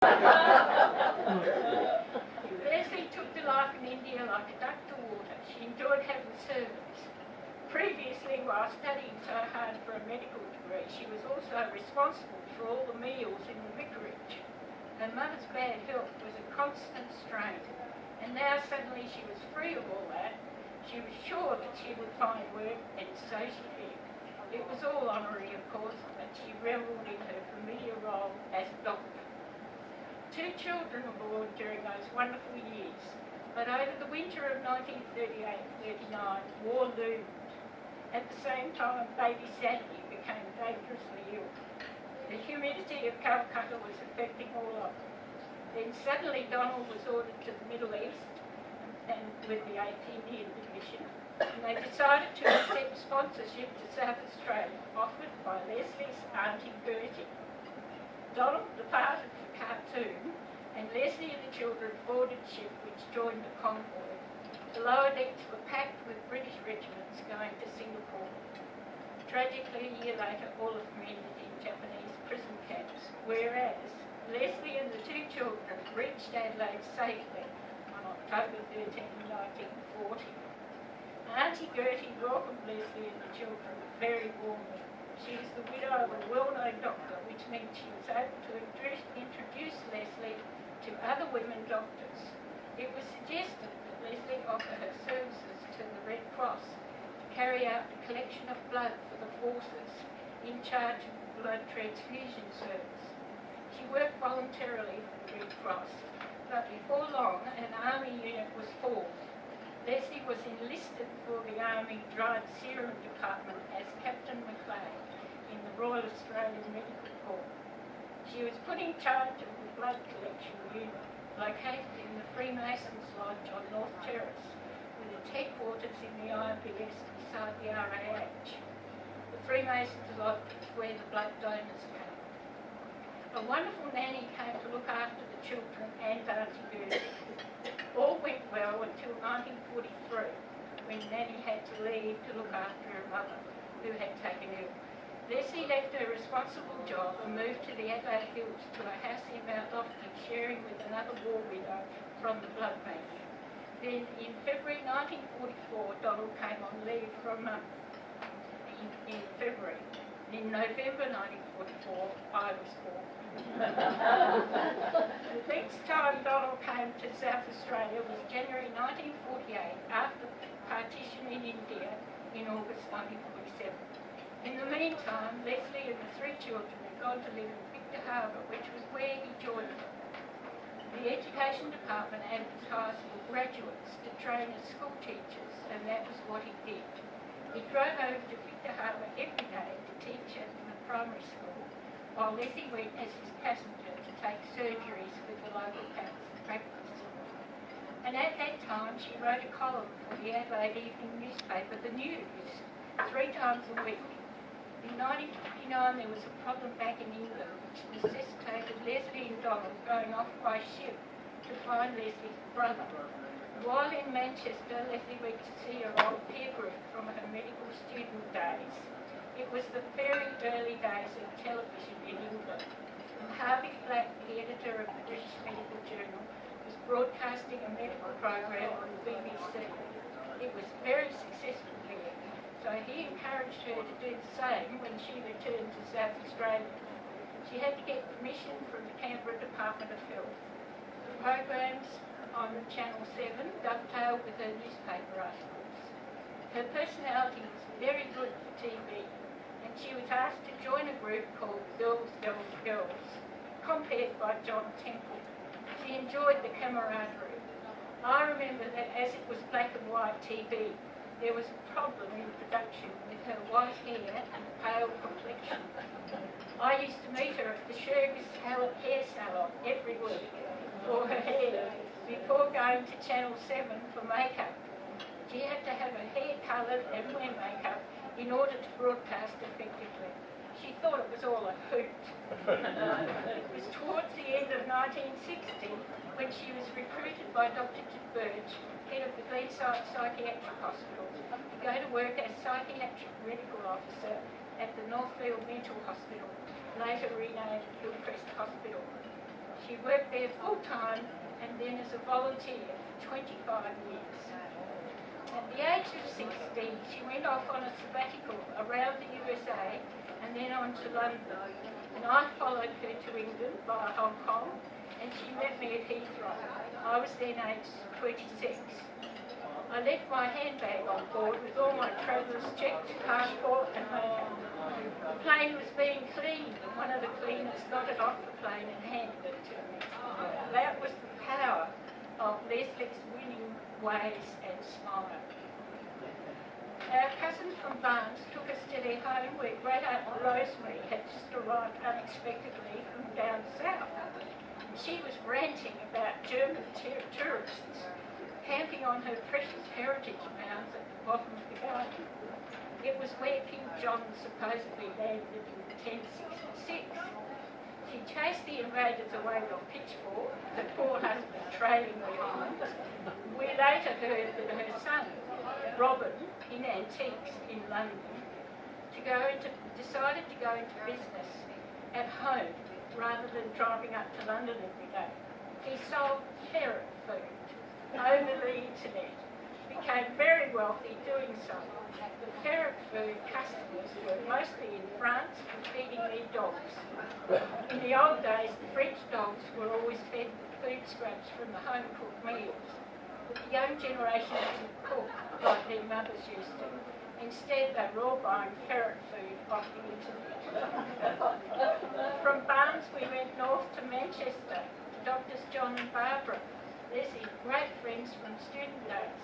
Leslie took to life in India like a duck to water. She enjoyed having servants. Previously, while studying so hard for a medical degree, she was also responsible for all the meals in the vicarage. Her mother's bad health was a constant strain, and now suddenly she was free of all that. She was sure that she would find work, and so she did. It was all honorary, of course, but she revelled in her familiar role as a doctor. 2 children were born during those wonderful years, but over the winter of 1938-39, war loomed. At the same time, baby Sandy became dangerously ill. The humidity of Calcutta was affecting all of them. Then suddenly Donald was ordered to the Middle East and with the 8th Indian Division, and they decided to accept sponsorship to South Australia, offered by Leslie's Auntie Bertie. Donald departed for Khartoum, and Leslie and the children boarded ship which joined the convoy. The lower decks were packed with British regiments going to Singapore. Tragically, a year later, all of them ended in Japanese prison camps, whereas Leslie and the 2 children reached Adelaide safely on October 13, 1940. Auntie Gertie welcomed Leslie and the children very warmly. She was the widow of a well-known doctor, which meant she was able to introduce Leslie to other women doctors. It was suggested that Leslie offer her services to the Red Cross to carry out the collection of blood for the forces in charge of the blood transfusion service. She worked voluntarily for the Red Cross, but before long an army unit was formed. Leslie was enlisted for the Army Dried Serum Department as Captain McLeod in the Royal Australian Medical Corps. She was put in charge of the blood collection unit, located in the Freemasons Lodge on North Terrace, with its headquarters in the IPS beside the RAH. The Freemasons Lodge is where the blood donors came. A wonderful nanny came to look after the children and Auntie Gertie. All went well until 1943, when Nanny had to leave to look after her mother, who had taken ill. Leslie left her responsible job and moved to the Adelaide Hills to a house in Mount Lofty, sharing with another war widow from the blood bank. Then in February 1944, Donald came on leave for a month in February. In November 1944, I was born. The next time Donald came to South Australia was January 1948, after partition in India in August 1947. In the meantime, Leslie and the 3 children had gone to live in Victor Harbour, which was where he joined them. The Education Department advertised for graduates to train as school teachers, and that was what he did. He drove over to Victor Harbour every day to teach at the primary school, while Leslie went as his passenger to take surgeries with the local cancer practice. And at that time, she wrote a column for the Adelaide evening newspaper, The News, 3 times a week. In 1959, there was a problem back in England which necessitated Leslie and Donald going off by ship to find Leslie's brother. While in Manchester, Leslie went to see her old peer group from her medical student days. It was the very early days of television in England, and Harvey Flack, the editor of the British Medical Journal, was broadcasting a medical program on the BBC. It was very successful here, so he encouraged her to do the same when she returned to South Australia. She had to get permission from the Canberra Department of Health. The programs on Channel 7 dovetailed with her newspaper articles. Her personality was very good for TV, and she was asked to join a group called Girls, Girls, Girls, compared by John Temple. She enjoyed the camaraderie. I remember that as it was black and white TV, there was a problem in production with her white hair and pale complexion. I used to meet her at the Shergis hair salon every week for her hair before going to Channel 7 for makeup. She had to have her hair coloured and wear makeup in order to broadcast effectively. She thought it was all a hoot. It was towards the end of 1960 when she was recruited by Dr. Birch, head of the Glenside Psychiatric Hospital, to go to work as Psychiatric Medical Officer at the Northfield Mental Hospital, later renamed Hillcrest Hospital. She worked there full-time and then as a volunteer for 25 years. At the age of 60, she went off on a sabbatical around the USA and then on to London. And I followed her to England via Hong Kong, and she met me at Heathrow. I was then aged 26. I left my handbag on board with all my traveller's checks, passport and makeup. The plane was being cleaned, and one of the cleaners got it off the plane and handed it to me. That was the power of Leslie's winning ways and smile. Our cousin from Barnes took us to their home where great aunt Rosemary had just arrived unexpectedly from down south. She was ranting about German tourists camping on her precious heritage mounds at the bottom of the garden. It was where King John supposedly landed in 1066. She chased the invaders away on pitchfork, her poor husband trailing behind. We later heard that her son, Robin, in antiques in London, decided to go into business at home rather than driving up to London every day. He sold ferret food over the internet, became very wealthy doing so. The ferret food customers were mostly in France and feeding their dogs. In the old days, the French dogs were always fed food scraps from the home-cooked meals. But the young generation didn't cook like their mothers used to. Instead, they were all buying ferret food off the internet. From Barnes, we went north to Manchester to Doctors John and Barbara. Leslie's great friends from student days.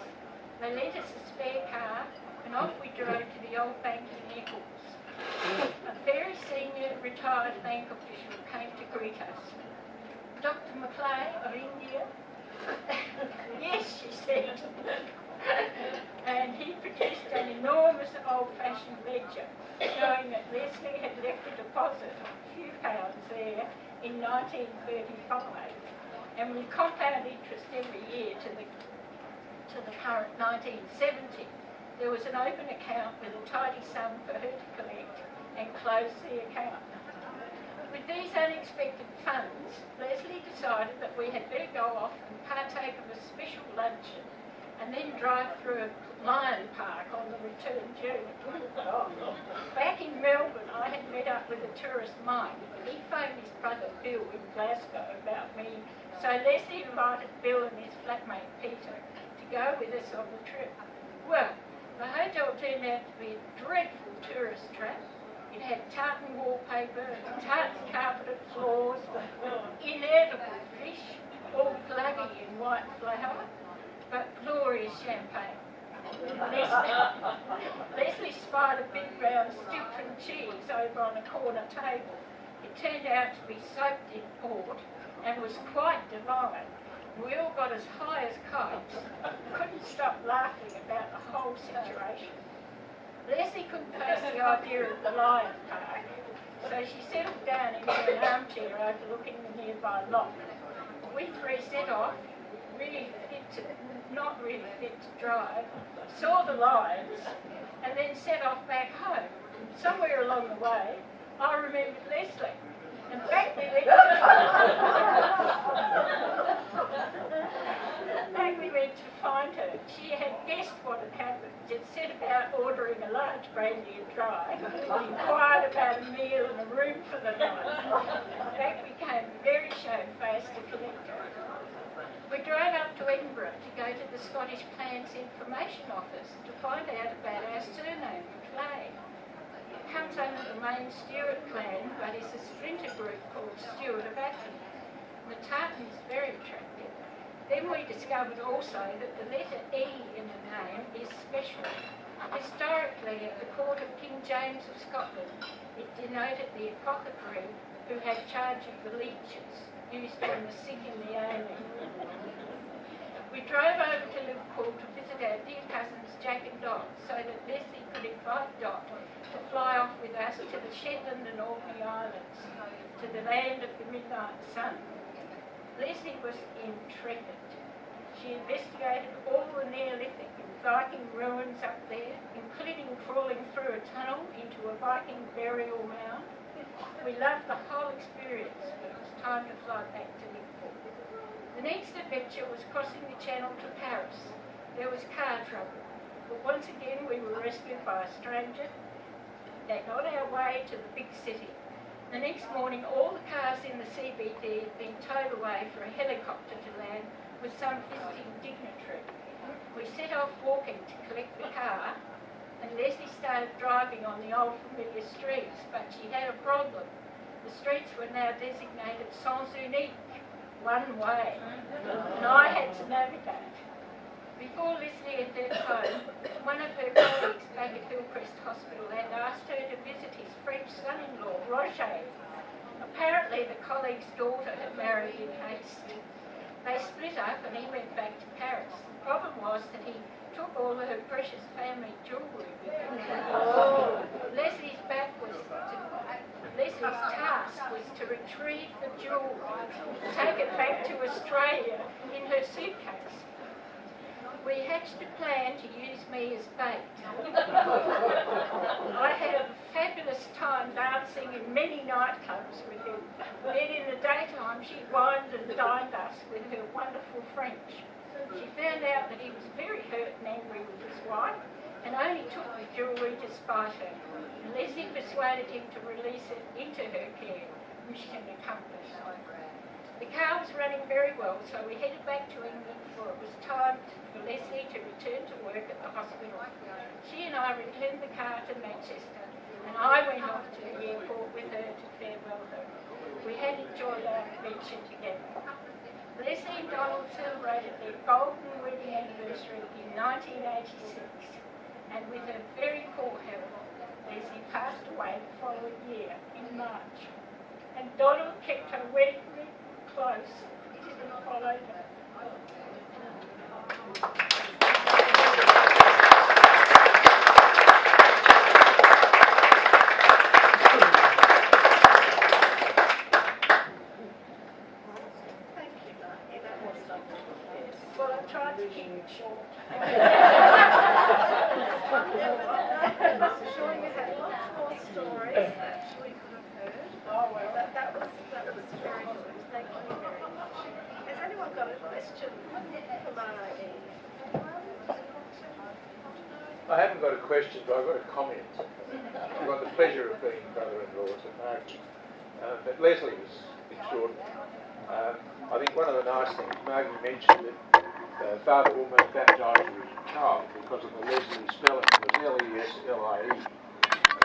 They lent us a spare car, and off we drove to the old bank in Eccles. A very senior retired bank official came to greet us. Dr. McClay of India? Yes, she said. And he produced an enormous old-fashioned ledger showing that Leslie had left a deposit of a few pounds there in 1935, and with compound interest every year to the current 1970. There was an open account with a tidy sum for her to collect and close the account. With these unexpected funds, Leslie decided that we had better go off and partake of a special luncheon and then drive through a lion park on the return journey. Back in Melbourne, I had met up with a tourist Mike. He phoned his brother Bill in Glasgow about me, so Leslie invited Bill and his flatmate Peter to go with us on the trip. Well, the hotel turned out to be a dreadful tourist trap. It had tartan wallpaper, tartan carpeted floors, inedible fish, all bloody in white flour, but glorious champagne. Leslie spied a big round Stilton cheese over on a corner table. It turned out to be soaked in port and was quite divine. We all got as high as kites, couldn't stop laughing about the whole situation. Leslie couldn't face the idea of the lion park, so she settled down into an armchair overlooking the nearby loch. We three set off, not really fit to drive, saw the lions, and then set off back home. Somewhere along the way, I remembered Leslie, and back we went to find her. She had guessed what had happened, had set about ordering a large brandy and dry, inquired about a meal and a room for the night. Back we came very shamefaced to collect her. We drove up to Edinburgh to go to the Scottish Clans Information Office to find out about our surname, Clay. It comes under the main Stuart clan, but is a splinter group called Stuart of Athen. The tartan is very attractive. Then we discovered also that the letter E in the name is special. Historically, at the court of King James of Scotland, it denoted the apothecary who had charge of the leeches used on the sick and the ailing. We drove over to Liverpool to visit our dear cousins Jack and Dot, so that Leslie could invite Dot to fly off with us to the Shetland and Orkney Islands, to the land of the midnight sun. Leslie was intrepid. She investigated all the Neolithic and Viking ruins up there, including crawling through a tunnel into a Viking burial mound. We loved the whole experience, but it was time to fly back to Liverpool. The next adventure was crossing the Channel to Paris. There was car trouble, but once again we were rescued by a stranger that got our way to the big city. The next morning all the cars in the CBD had been towed away for a helicopter to land with some visiting dignitary. We set off walking to collect the car, and Leslie started driving on the old familiar streets, but she had a problem. The streets were now designated sens unique, one way, and I had to navigate. Before Leslie had left home, one of her colleagues back at Hillcrest Hospital had asked her to visit his French son-in-law, Roger. Apparently the colleague's daughter had married in haste. They split up and he went back to Paris. The problem was that he took all her precious family jewellery with him. Leslie's task was to retrieve the jewellery, take it back to Australia in her suitcase. We hatched a plan to use me as bait. I had a fabulous time dancing in many nightclubs with him. Then in the daytime she wined and dined us with her wonderful French. She found out that he was very hurt and angry with his wife and only took the jewellery to spite her. And Leslie persuaded him to release it into her care. Mission accomplished. The car was running very well, so we headed back to England, for it was time for Leslie to return to work at the hospital. She and I returned the car to Manchester, and I went off to the airport with her to farewell her. We had enjoyed our adventure together. Leslie and Donald celebrated their golden wedding anniversary in 1986, and with her very poor health, Leslie passed away the following year in March. And Donald kept her wedding ring close. He didn't follow her. Well, I tried to keep it short. I'm sure you had lots more stories that we could have heard. Oh, well, that was very good. Thank you very much. Has anyone got a question for Margie? I haven't got a question, but I've got a comment. I've got the pleasure of being brother-in-law to Margie. But Leslie was extraordinary. I think one of the nice things, Margie mentioned that Father Woolman baptised her as a child because of the Leslie spelling. It was Leslie. And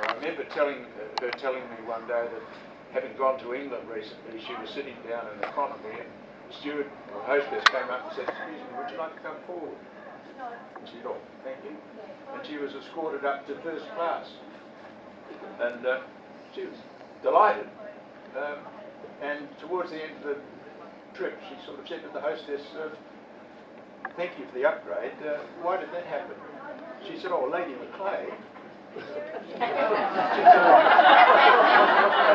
I remember her telling me one day that having gone to England recently, she was sitting down in economy and the steward or hostess came up and said, "Excuse me, would you like to come forward?" And she said, "Oh, thank you." And she was escorted up to first class. And she was delighted. And towards the end of the trip, she sort of said to the hostess, "Thank you for the upgrade. Why did that happen?" She said, "Oh, Lady Macleay." And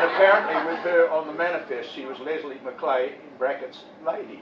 apparently with her on the manifest, she was Leslie Macleay, in brackets, lady.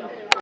Okay.